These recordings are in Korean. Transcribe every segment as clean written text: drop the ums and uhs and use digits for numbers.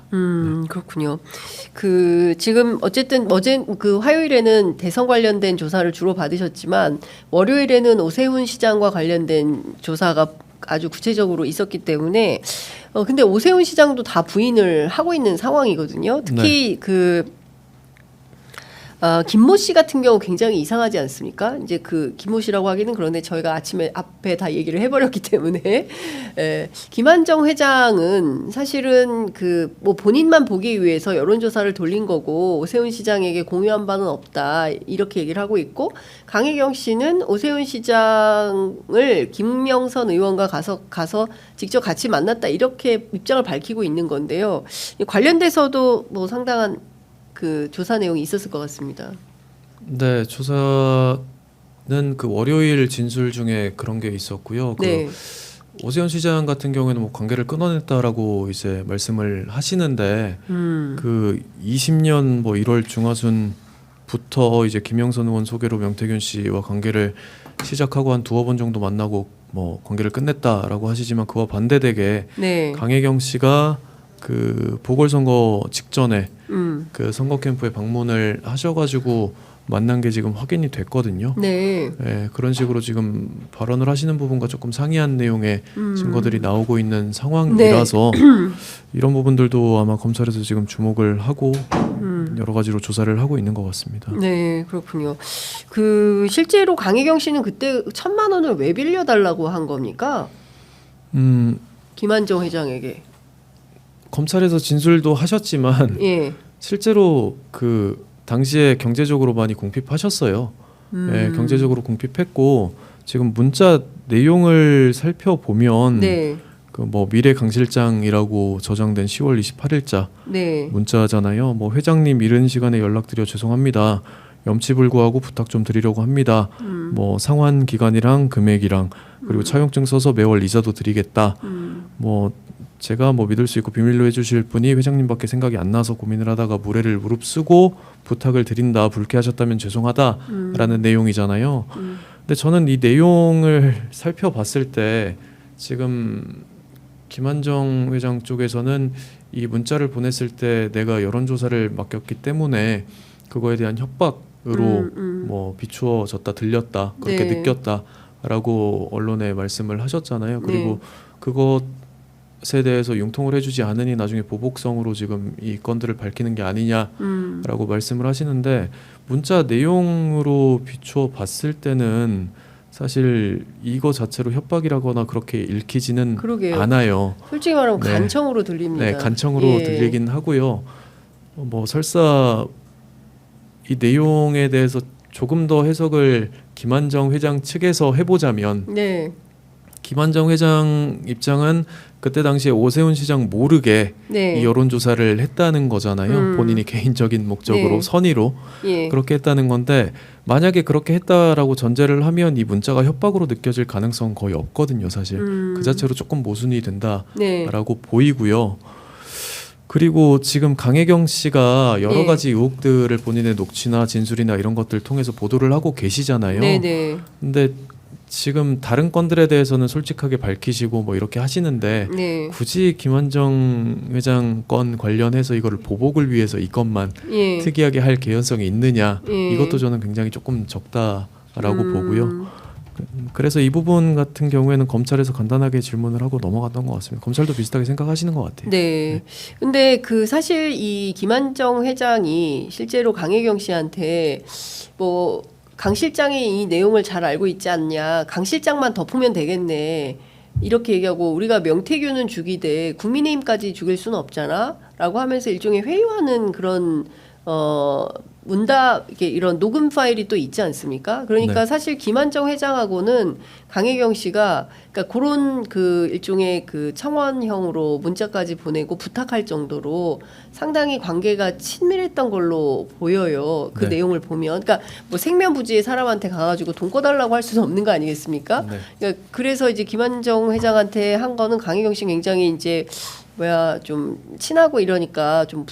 그렇군요. 그 지금 어쨌든 어제 그 화요일에는 대선 관련된 조사를 주로 받으셨지만 월요일에는 오세훈 시장과 관련된 조사가 아주 구체적으로 있었기 때문에 근데 오세훈 시장도 다 부인을 하고 있는 상황이거든요. 특히 그 김모 씨 같은 경우 굉장히 이상하지 않습니까? 이제 그 김모 씨라고 하기는 그런데 저희가 아침에 앞에 다 얘기를 해버렸기 때문에 김한정 회장은 사실은 그 뭐 본인만 보기 위해서 여론조사를 돌린 거고 오세훈 시장에게 공유한 바는 없다 이렇게 얘기를 하고 있고 강혜경 씨는 오세훈 시장을 김명선 의원과 가서 직접 같이 만났다 이렇게 입장을 밝히고 있는 건데요. 관련돼서도 뭐 상당한 그 조사 내용이 있었을 것 같습니다. 네, 조사는 그 월요일 진술 중에 그런 게 있었고요. 네. 그 오세훈 시장 같은 경우에는 뭐 관계를 끊어냈다라고 이제 말씀을 하시는데 그 20년 뭐 1월 중하순부터 이제 김영선 의원 소개로 명태균 씨와 관계를 시작하고 한 두어 번 정도 만나고 뭐 관계를 끝냈다라고 하시지만 그와 반대되게 네. 강혜경 씨가 그 보궐선거 직전에 그 선거 캠프에 방문을 하셔가지고 만난 게 지금 확인이 됐거든요. 네. 네, 그런 식으로 지금 발언을 하시는 부분과 조금 상이한 내용의 증거들이 나오고 있는 상황이라서 이런 부분들도 아마 검찰에서 지금 주목을 하고 여러 가지로 조사를 하고 있는 것 같습니다. 네, 그렇군요. 그 실제로 강혜경 씨는 그때 1,000만 원을 왜 빌려달라고 한 겁니까? 김한정 회장에게. 검찰에서 진술도 하셨지만 예. 실제로 그 당시에 경제적으로 많이 궁핍하셨어요. 네, 경제적으로 궁핍했고 지금 문자 내용을 살펴보면 네. 그 뭐 미래 강 실장이라고 저장된 10월 28일자 네. 문자잖아요. 뭐 회장님 이른 시간에 연락드려 죄송합니다. 염치불구하고 부탁 좀 드리려고 합니다. 뭐 상환 기간이랑 금액이랑 그리고 차용증 써서 매월 이자도 드리겠다. 뭐 제가 뭐 믿을 수 있고 비밀로 해주실 분이 회장님밖에 생각이 안 나서 고민을 하다가 무례를 무릅쓰고 부탁을 드린다. 불쾌하셨다면 죄송하다라는 내용이잖아요. 근데 저는 이 내용을 살펴봤을 때 지금 김한정 회장 쪽에서는 이 문자를 보냈을 때 내가 여론조사를 맡겼기 때문에 그거에 대한 협박으로 뭐 비추어졌다 들렸다 그렇게 네. 느꼈다라고 언론에 말씀을 하셨잖아요. 그리고 그것에 대해서 융통을 해주지 않으니 나중에 보복성으로 지금 이 건들을 밝히는 게 아니냐라고 말씀을 하시는데 문자 내용으로 비추어 봤을 때는 사실 이거 자체로 협박이라거나 그렇게 읽히지는 그러게요. 않아요. 솔직히 말하면 네. 간청으로 들립니다. 네, 간청으로 예. 들리긴 하고요. 뭐 설사 이 내용에 대해서 조금 더 해석을 김한정 회장 측에서 해보자면 네. 김한정 회장 입장은 그때 당시에 오세훈 시장 모르게 네. 이 여론조사를 했다는 거잖아요. 본인이 개인적인 목적으로 네. 선의로 예. 그렇게 했다는 건데 만약에 그렇게 했다라고 전제를 하면 이 문자가 협박으로 느껴질 가능성은 거의 없거든요. 사실 그 자체로 조금 모순이 된다라고 네. 보이고요. 그리고 지금 강혜경 씨가 여러 예. 가지 의혹들을 본인의 녹취나 진술이나 이런 것들 통해서 보도를 하고 계시잖아요. 네네. 근데 지금 다른 건들에 대해서는 솔직하게 밝히시고 뭐 이렇게 하시는데 네. 굳이 김한정 회장 건 관련해서 이거를 보복을 위해서 이것만 예. 특이하게 할 개연성이 있느냐 예. 이것도 저는 굉장히 조금 적다라고 보고요. 그래서 이 부분 같은 경우에는 검찰에서 간단하게 질문을 하고 넘어갔던 것 같습니다. 검찰도 비슷하게 생각하시는 것 같아요. 네. 근데 그 사실 이 김한정 회장이 실제로 강혜경 씨한테 뭐 강 실장이 이 내용을 잘 알고 있지 않냐. 강 실장만 덮으면 되겠네. 이렇게 얘기하고 우리가 명태균은 죽이되 국민의힘까지 죽일 수는 없잖아. 라고 하면서 일종의 회유하는 그런 문답 이런 녹음 파일이 또 있지 않습니까? 그러니까 네. 사실 김한정 회장하고는 강혜경 씨가 그러니까 그런 그 일종의 그 청원형으로 문자까지 보내고 부탁할 정도로 상당히 관계가 친밀했던 걸로 보여요. 그 네. 내용을 보면, 그러니까 뭐 생면부지의 사람한테 가가지고 돈 꺼달라고 할 수는 없는 거 아니겠습니까? 네. 그러니까 그래서 이제 김한정 회장한테 한 거는 강혜경 씨 굉장히 이제 좀 친하고 이러니까 좀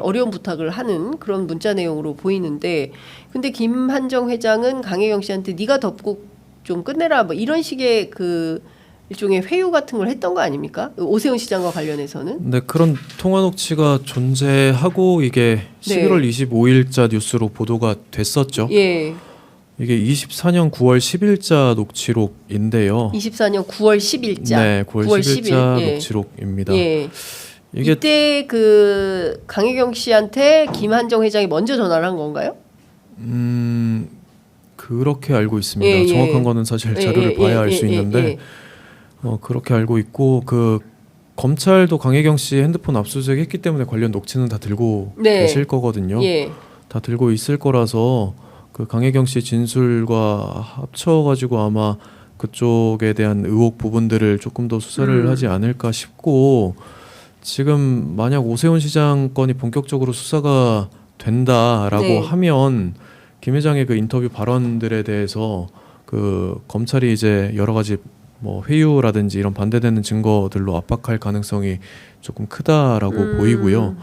어려운 부탁을 하는 그런 문자 내용으로 보이는데, 근데 김한정 회장은 강혜경 씨한테 네가 덮고 좀 끝내라 뭐 이런 식의 그 일종의 회유 같은 걸 했던 거 아닙니까? 오세훈 시장과 관련해서는. 네, 그런 통화 녹취가 존재하고 이게 네. 11월 25일자 뉴스로 보도가 됐었죠. 예. 이게 24년 9월 10일자 녹취록인데요. 24년 9월 10일자. 네, 9월 10일자 예. 녹취록입니다. 예. 이게 이때 그 강혜경 씨한테 김한정 회장이 먼저 전화를 한 건가요? 그렇게 알고 있습니다. 예, 예. 정확한 거는 사실 자료를 봐야 알 수 있는데 그렇게 알고 있고 그 검찰도 강혜경 씨 핸드폰 압수수색했기 때문에 관련 녹취는 다 들고 네. 계실 거거든요. 예. 다 들고 있을 거라서 그 강혜경 씨 진술과 합쳐가지고 아마 그쪽에 대한 의혹 부분들을 조금 더 수사를 하지 않을까 싶고 지금 만약 오세훈 시장 건이 본격적으로 수사가 된다라고 네. 하면 김 회장의 그 인터뷰 발언들에 대해서 그 검찰이 이제 여러 가지 뭐 회유라든지 이런 반대되는 증거들로 압박할 가능성이 조금 크다라고 보이고요.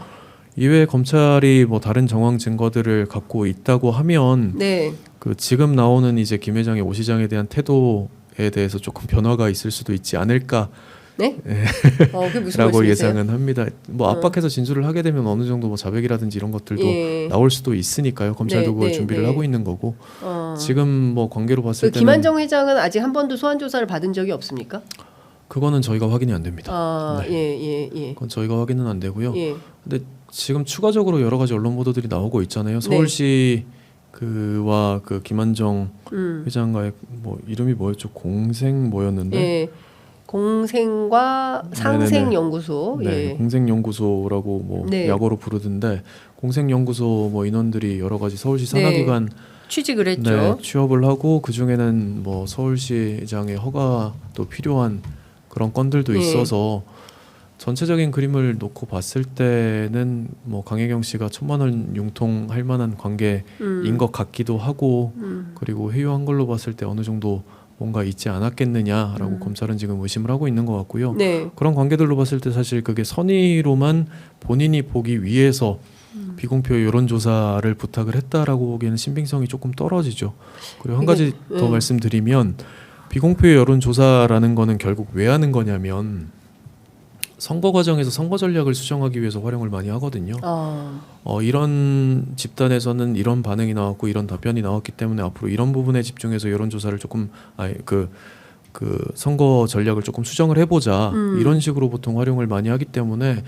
이외에 검찰이 뭐 다른 정황 증거들을 갖고 있다고 하면 네. 그 지금 나오는 이제 김 회장의 오 시장에 대한 태도에 대해서 조금 변화가 있을 수도 있지 않을까. 네? 그게 무슨 라고 말씀이세요? 예상은 합니다. 뭐 압박해서 진술을 하게 되면 어느 정도 뭐 자백이라든지 이런 것들도 예. 나올 수도 있으니까요. 검찰도 네, 그걸 네, 준비를 네. 하고 있는 거고 지금 뭐 관계로 봤을 그 때는 김한정 회장은 아직 한 번도 소환 조사를 받은 적이 없습니까? 그거는 저희가 확인이 안 됩니다. 예. 그건 저희가 확인은 안 되고요. 예. 근데 지금 추가적으로 여러 가지 언론 보도들이 나오고 있잖아요. 서울시 그와 그 김한정 회장과의 뭐 이름이 뭐였죠? 공생 뭐였는데? 예. 공생과 상생연구소. 네, 예. 공생연구소라고 뭐 네. 약어로 부르던데 공생연구소 뭐 인원들이 여러 가지 서울시 산하기관 취직을 했죠. 네, 취업을 하고 그 중에는 뭐 서울시장의 허가도 필요한 그런 건들도 네. 있어서 전체적인 그림을 놓고 봤을 때는 뭐 강혜경 씨가 1,000만 원 융통할 만한 관계인 것 같기도 하고 그리고 회유한 걸로 봤을 때 어느 정도 뭔가 있지 않았겠느냐라고 검찰은 지금 의심을 하고 있는 것 같고요. 네. 그런 관계들로 봤을 때 사실 그게 선의로만 본인이 보기 위해서 비공표 여론조사를 부탁을 했다라고 보기에는 신빙성이 조금 떨어지죠. 그리고 한 가지 더 말씀드리면 비공표 여론조사라는 거는 결국 왜 하는 거냐면 선거 과정에서 선거 전략을 수정하기 위해서 활용을 많이 하거든요. 이런 집단에서는 이런 반응이 나왔고 이런 답변이 나왔기 때문에 앞으로 이런 부분에 집중해서 여론조사를 조금 그 선거 전략을 조금 수정을 해보자 이런 식으로 보통 활용을 많이 하기 때문에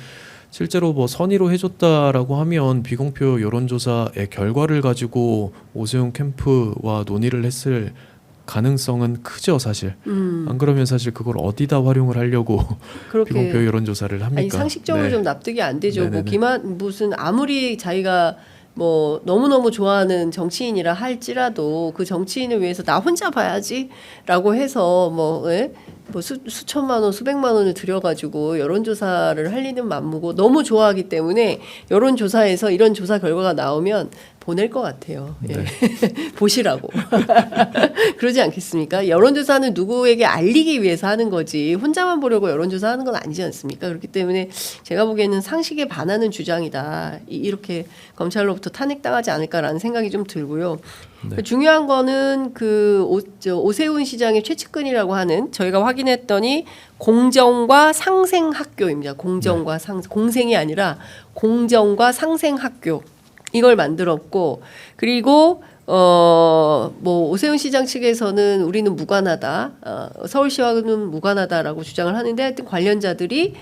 실제로 뭐 선의로 해줬다라고 하면 비공표 여론조사의 결과를 가지고 오세훈 캠프와 논의를 했을 가능성은 크죠, 사실. 안 그러면 사실 그걸 어디다 활용을 하려고 비공표 여론조사를 합니까? 아니, 상식적으로 네. 좀 납득이 안 되죠. 네네네. 뭐 무슨 아무리 자기가 뭐 너무너무 좋아하는 정치인이라 할지라도 그 정치인을 위해서 나 혼자 봐야지라고 해서 뭐 수천만 원, 수백만 원을 들여가지고 여론조사를 할 리는 만무고 너무 좋아하기 때문에 여론조사에서 이런 조사 결과가 나오면 보낼 것 같아요. 예. 네. 보시라고. 그러지 않겠습니까? 여론조사는 누구에게 알리기 위해서 하는 거지 혼자만 보려고 여론조사 하는 건 아니지 않습니까? 그렇기 때문에 제가 보기에는 상식에 반하는 주장이다. 이렇게 검찰로부터 탄핵당하지 않을까라는 생각이 좀 들고요. 네. 중요한 거는 그 오세훈 시장의 최측근이라고 하는 저희가 확인했더니 공정과 상생학교입니다. 공정과 공생이 아니라 공정과 상생학교. 이걸 만들었고 그리고 뭐 오세훈 시장 측에서는 우리는 무관하다, 서울시와는 무관하다라고 주장을 하는데 하여튼 관련자들이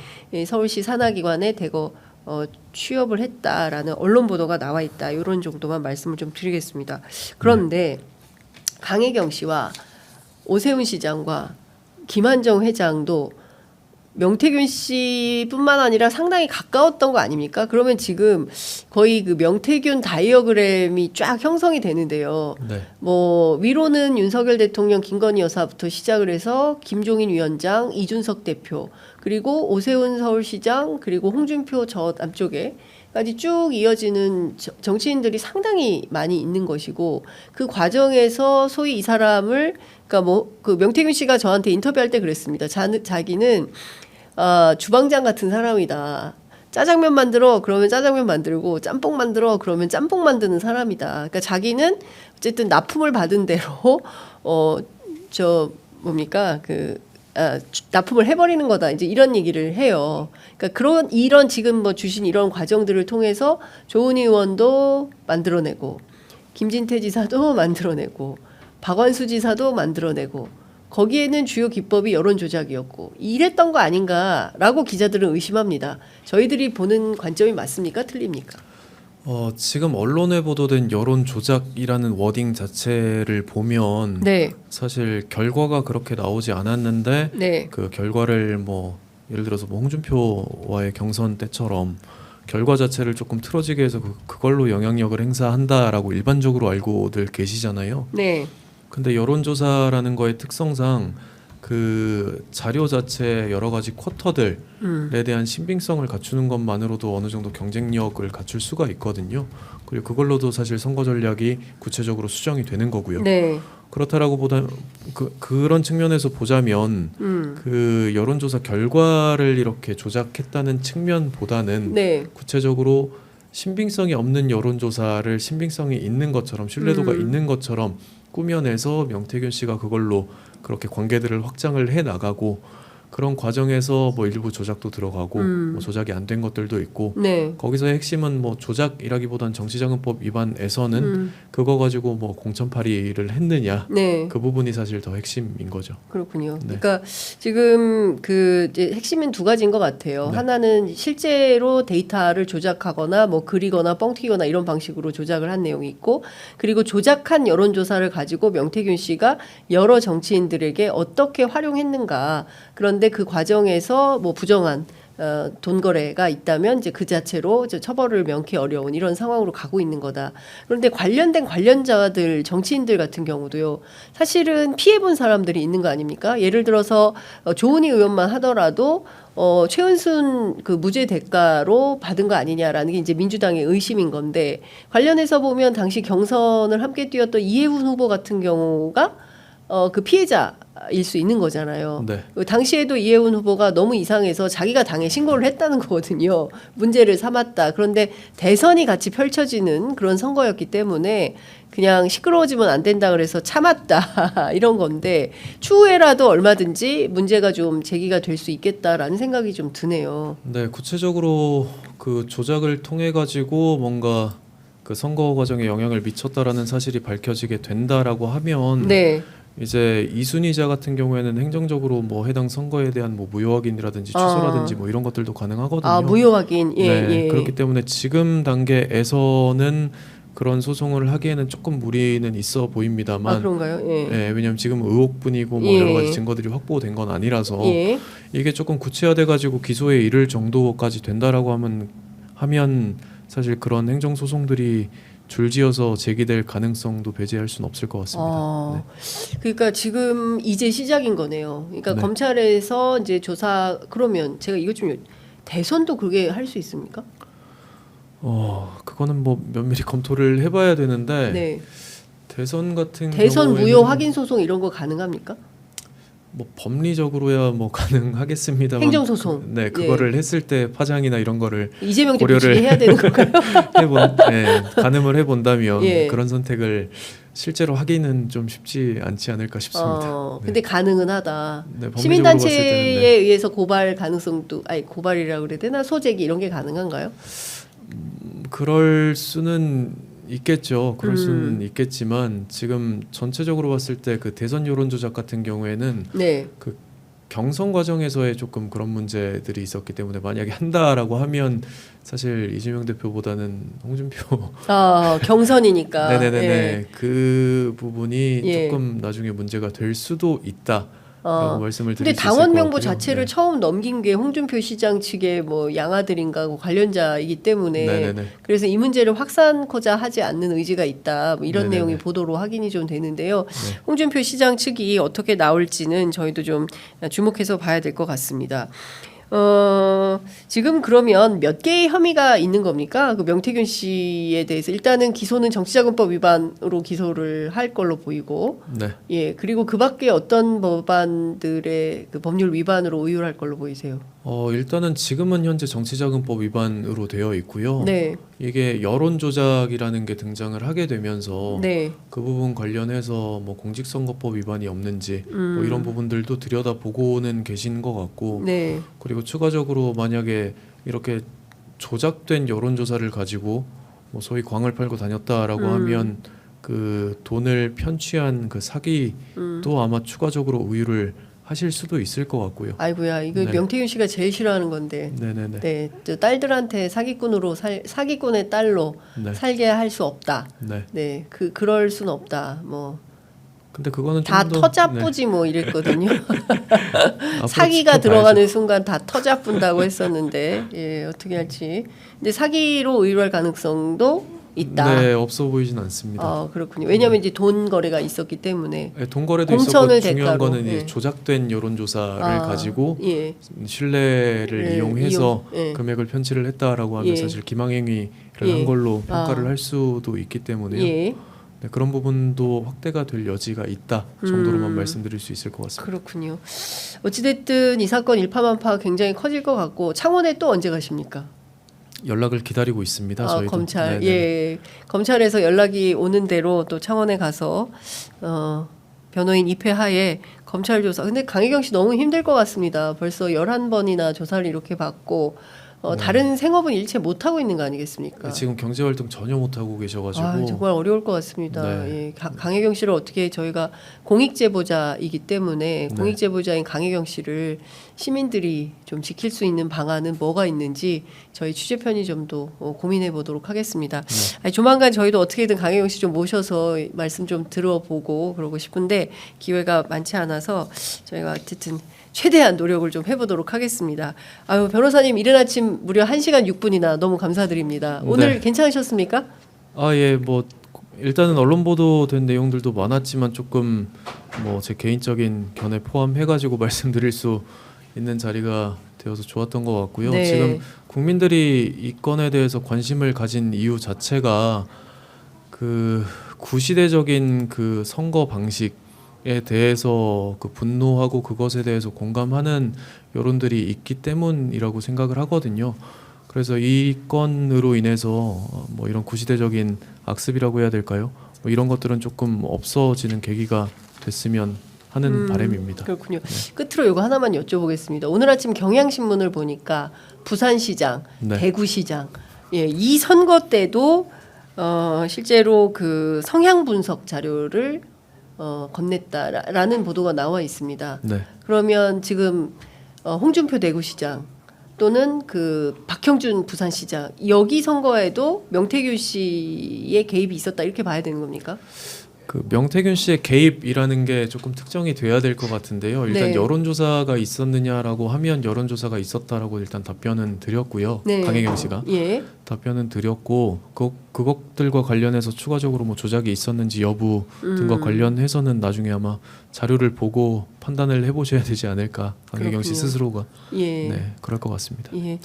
서울시 산하기관에 대거 취업을 했다라는 언론 보도가 나와 있다. 이런 정도만 말씀을 좀 드리겠습니다. 그런데 강혜경 씨와 오세훈 시장과 김한정 회장도 명태균 씨뿐만 아니라 상당히 가까웠던 거 아닙니까? 그러면 지금 거의 그 명태균 다이어그램이 쫙 형성이 되는데요. 네. 뭐 위로는 윤석열 대통령, 김건희 여사부터 시작을 해서 김종인 위원장, 이준석 대표, 그리고 오세훈 서울시장, 그리고 홍준표 저 남쪽에까지 쭉 이어지는 정치인들이 상당히 많이 있는 것이고 그 과정에서 소위 이 사람을 그러니까 뭐 그 명태균 씨가 저한테 인터뷰할 때 그랬습니다. 자기는 주방장 같은 사람이다. 짜장면 만들어 그러면 짜장면 만들고 짬뽕 만들어 그러면 짬뽕 만드는 사람이다. 그러니까 자기는 어쨌든 납품을 받은 대로 뭡니까 그 납품을 해버리는 거다. 이제 이런 얘기를 해요. 그러니까 이런 지금 뭐 주신 이런 과정들을 통해서 조은희 의원도 만들어내고 김진태 지사도 만들어내고 박완수 지사도 만들어내고 거기에는 주요 기법이 여론 조작이었고 이랬던 거 아닌가라고 기자들은 의심합니다. 저희들이 보는 관점이 맞습니까? 틀립니까? 지금 언론에 보도된 여론 조작이라는 워딩 자체를 보면 네. 사실 결과가 그렇게 나오지 않았는데 네. 그 결과를 뭐 예를 들어서 뭐 홍준표와의 경선 때처럼 결과 자체를 조금 틀어지게 해서 그걸로 영향력을 행사한다라고 일반적으로 알고들 계시잖아요. 네. 근데 여론조사라는 거의 특성상 그 자료 자체 여러 가지 쿼터들에 대한 신빙성을 갖추는 것만으로도 어느 정도 경쟁력을 갖출 수가 있거든요. 그리고 그걸로도 사실 선거 전략이 구체적으로 수정이 되는 거고요. 네. 그렇다라고 보다 그런 측면에서 보자면 그 여론조사 결과를 이렇게 조작했다는 측면보다는 네. 구체적으로 신빙성이 없는 여론조사를 신빙성이 있는 것처럼 신뢰도가 있는 것처럼 꾸며내서 명태균 씨가 그걸로 그렇게 관계들을 확장을 해 나가고 그런 과정에서 뭐 일부 조작도 들어가고 뭐 조작이 안 된 것들도 있고 네. 거기서의 핵심은 뭐 조작이라기보단 정치자금법 위반에서는 그거 가지고 뭐 공천파리를 했느냐 네. 그 부분이 사실 더 핵심인 거죠. 그렇군요. 네. 그러니까 지금 그 이제 핵심은 두 가지인 것 같아요. 네. 하나는 실제로 데이터를 조작하거나 뭐 그리거나 뻥튀기거나 이런 방식으로 조작을 한 내용이 있고, 그리고 조작한 여론조사를 가지고 명태균 씨가 여러 정치인들에게 어떻게 활용했는가. 그런데 그 과정에서 뭐 부정한 돈 거래가 있다면 이제 그 자체로 이제 처벌을 명키 어려운 이런 상황으로 가고 있는 거다. 그런데 관련된 관련자들 정치인들 같은 경우도요. 사실은 피해본 사람들이 있는 거 아닙니까? 예를 들어서 조은희 의원만 하더라도 최은순 그 무죄 대가로 받은 거 아니냐라는 게 이제 민주당의 의심인 건데, 관련해서 보면 당시 경선을 함께 뛰었던 이해훈 후보 같은 경우가 그 피해자일 수 있는 거잖아요. 네. 당시에도 이해훈 후보가 너무 이상해서 자기가 당에 신고를 했다는 거거든요. 문제를 삼았다. 그런데 대선이 같이 펼쳐지는 그런 선거였기 때문에 그냥 시끄러워지면 안 된다 그래서 참았다 이런 건데, 추후에라도 얼마든지 문제가 좀 제기가 될 수 있겠다라는 생각이 좀 드네요. 네, 구체적으로 그 조작을 통해 가지고 뭔가 그 선거 과정에 영향을 미쳤다라는 사실이 밝혀지게 된다라고 하면 네. 이제 이순희자 같은 경우에는 행정적으로 뭐 해당 선거에 대한 뭐 무효 확인이라든지 취소라든지 뭐 이런 것들도 가능하거든요. 무효 확인. 예, 네, 예. 그렇기 때문에 지금 단계에서는 그런 소송을 하기에는 조금 무리는 있어 보입니다만. 그런가요? 예. 네, 왜냐하면 지금 의혹뿐이고 뭐 예. 여러 가지 증거들이 확보된 건 아니라서 예. 이게 조금 구체화돼 가지고 기소에 이를 정도까지 된다라고 하면 사실 그런 행정 소송들이 줄지어서 제기될 가능성도 배제할 수는 없을 것 같습니다. 네. 그러니까 지금 이제 시작인 거네요. 그러니까 네. 검찰에서 이제 조사, 그러면 제가 이거 좀 대선도 그게 할 수 있습니까? 그거는 뭐 면밀히 검토를 해봐야 되는데 네. 대선 같은 대선 경우에는 무효 확인 소송 이런 거 가능합니까? 뭐 법리적으로야 뭐 가능하겠습니다만 행정소송. 네, 그거를 했을 때 파장이나 이런 거를 이재명 대표 고려를 측이 해야 되는 건가요? 가늠을 해본다면 예. 그런 선택을 실제로 하기는 좀 쉽지 않지 않을까 싶습니다. 네. 근데 가능은 하다. 네, 법리적으로 봤을 때는 시민단체에 의해서 고발 가능성도, 고발이라고 그래야 되나? 소재기 이런 게 가능한가요? 그럴 수는 있겠죠. 그럴 수는 있겠지만 지금 전체적으로 봤을 때 그 대선 여론 조작 같은 경우에는 네. 그 경선 과정에서의 조금 그런 문제들이 있었기 때문에 만약에 한다라고 하면 사실 이재명 대표보다는 홍준표 경선이니까. 네네네네 예. 그 부분이 예. 조금 나중에 문제가 될 수도 있다라고 말씀을 드릴 근데 수 있을 당원 것 명부 같고요. 자체를 네. 처음 넘긴 게 홍준표 시장 측의 뭐 양아들인가 관련자이기 때문에 네네네. 그래서 이 문제를 확산코자 하지 않는 의지가 있다. 뭐 이런 네네네. 내용이 보도로 확인이 좀 되는데요. 네. 홍준표 시장 측이 어떻게 나올지는 저희도 좀 주목해서 봐야 될 것 같습니다. 지금 그러면 몇 개의 혐의가 있는 겁니까? 그 명태균 씨에 대해서 일단은 기소는 정치자금법 위반으로 기소를 할 걸로 보이고, 네. 예, 그리고 그 밖에 어떤 법안들의 그 법률 위반으로 의율할 걸로 보이세요? 일단은 지금은 현재 정치자금법 위반으로 되어 있고요. 네, 이게 여론 조작이라는 게 등장을 하게 되면서 네, 그 부분 관련해서 뭐 공직선거법 위반이 없는지 음. 뭐 이런 부분들도 들여다보고는 계신 것 같고, 네, 그리고 추가적으로 만약에 이렇게 조작된 여론조사를 가지고 뭐 소위 광을 팔고 다녔다라고 하면 그 돈을 편취한 그 사기도 아마 추가적으로 우유를 하실 수도 있을 것 같고요. 아이고야, 이거 네. 명태균 씨가 제일 싫어하는 건데. 네네네. 네, 저 딸들한테 사기꾼의 딸로 네. 살게 할 수 없다. 네. 네, 그럴 순 없다. 뭐 근데 그거는 다 좀 더 터잡부지 뭐 이랬거든요. 앞으로 사기가 지켜봐야죠. 들어가는 순간 다 터잡분다고 했었는데, 예, 어떻게 할지. 근데 사기로 의뢰할 가능성도 있다. 네, 없어 보이진 않습니다. 그렇군요. 왜냐하면 이제 돈 거래가 있었기 때문에. 네, 돈 거래도 공천을 있었고 중요한 대가로, 거는 이제 예. 조작된 여론조사를 가지고 예, 신뢰를 예, 이용해서 예. 금액을 편취를 했다라고 하면 예. 사실 기망행위를 예. 한 걸로 평가를 아. 할 수도 있기 때문에요. 예, 네, 그런 부분도 확대가 될 여지가 있다 정도로만 말씀드릴 수 있을 것 같습니다. 그렇군요. 어찌됐든 이 사건 일파만파가 굉장히 커질 것 같고 창원에 또 언제 가십니까? 연락을 기다리고 있습니다. 저희도. 검찰. 네네. 예. 검찰에서 연락이 오는 대로 또 창원에 가서 변호인 입회하에 검찰 조사. 근데 강혜경 씨 너무 힘들 것 같습니다. 벌써 11번이나 조사를 이렇게 받고 다른 생업은 일체 못 하고 있는 거 아니겠습니까? 네, 지금 경제 활동 전혀 못 하고 계셔가지고 정말 어려울 것 같습니다. 네. 예, 강혜경 씨를 어떻게 저희가 공익 제보자이기 때문에 네. 공익 제보자인 강혜경 씨를 시민들이 좀 지킬 수 있는 방안은 뭐가 있는지 저희 취재 편의점도 고민해 보도록 하겠습니다. 네. 아니, 조만간 저희도 어떻게든 강혜경 씨 좀 모셔서 말씀 좀 들어보고 그러고 싶은데 기회가 많지 않아서 저희가 어쨌든 최대한 노력을 좀 해보도록 하겠습니다. 아유, 변호사님 이른 아침 무려 1시간 6분이나 너무 감사드립니다. 오늘 네. 괜찮으셨습니까? 예, 뭐 일단은 언론 보도된 내용들도 많았지만 조금 뭐 제 개인적인 견해 포함해가지고 말씀드릴 수 있는 자리가 되어서 좋았던 것 같고요. 네. 지금 국민들이 이 건에 대해서 관심을 가진 이유 자체가 그 구시대적인 그 선거 방식에 대해서 그 분노하고 그것에 대해서 공감하는 여론들이 있기 때문이라고 생각을 하거든요. 그래서 이 건으로 인해서 뭐 이런 구시대적인 악습이라고 해야 될까요? 뭐 이런 것들은 조금 없어지는 계기가 됐으면 하는 바람입니다. 그렇군요. 끝으로 이거 하나만 여쭤보겠습니다. 오늘 아침 경향신문을 보니까 부산시장, 네. 대구시장, 예, 이 선거 때도 실제로 그 성향 분석 자료를 건넸다라는 보도가 나와 있습니다. 네. 그러면 지금 홍준표 대구시장 또는 그 박형준 부산시장 여기 선거에도 명태균 씨의 개입이 있었다 이렇게 봐야 되는 겁니까? 그 명태균 씨의 개입이라는 게 조금 특정이 돼야 될 것 같은데요. 일단 네. 여론조사가 있었느냐라고 하면 여론조사가 있었다라고 일단 답변은 드렸고요. 네. 강혜경 씨가 예. 답변은 드렸고 그것들과 관련해서 추가적으로 뭐 조작이 있었는지 여부 등과 관련해서는 나중에 아마 자료를 보고 판단을 해보셔야 되지 않을까 강혜경 씨 그렇군요. 스스로가 예. 네 그럴 것 같습니다. 예.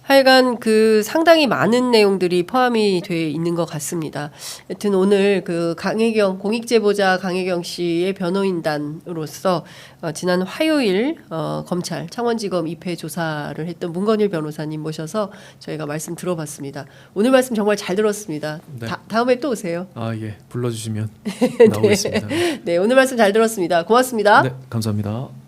하여간 그 상당히 많은 내용들이 포함이 돼 있는 것 같습니다. 여튼 오늘 그 강혜경 공익제보자 강혜경 씨의 변호인단으로서 지난 화요일 검찰 창원지검 입회 조사를 했던 문건일 변호사님 모셔서 저희가 말씀 들어봤습니다. 오늘 말씀 정말 잘 들었습니다. 네. 다음에 또 오세요. 예 불러주시면 나오겠습니다. 네, 오늘 말씀 잘 들었습니다. 고맙습니다. 네 감사합니다.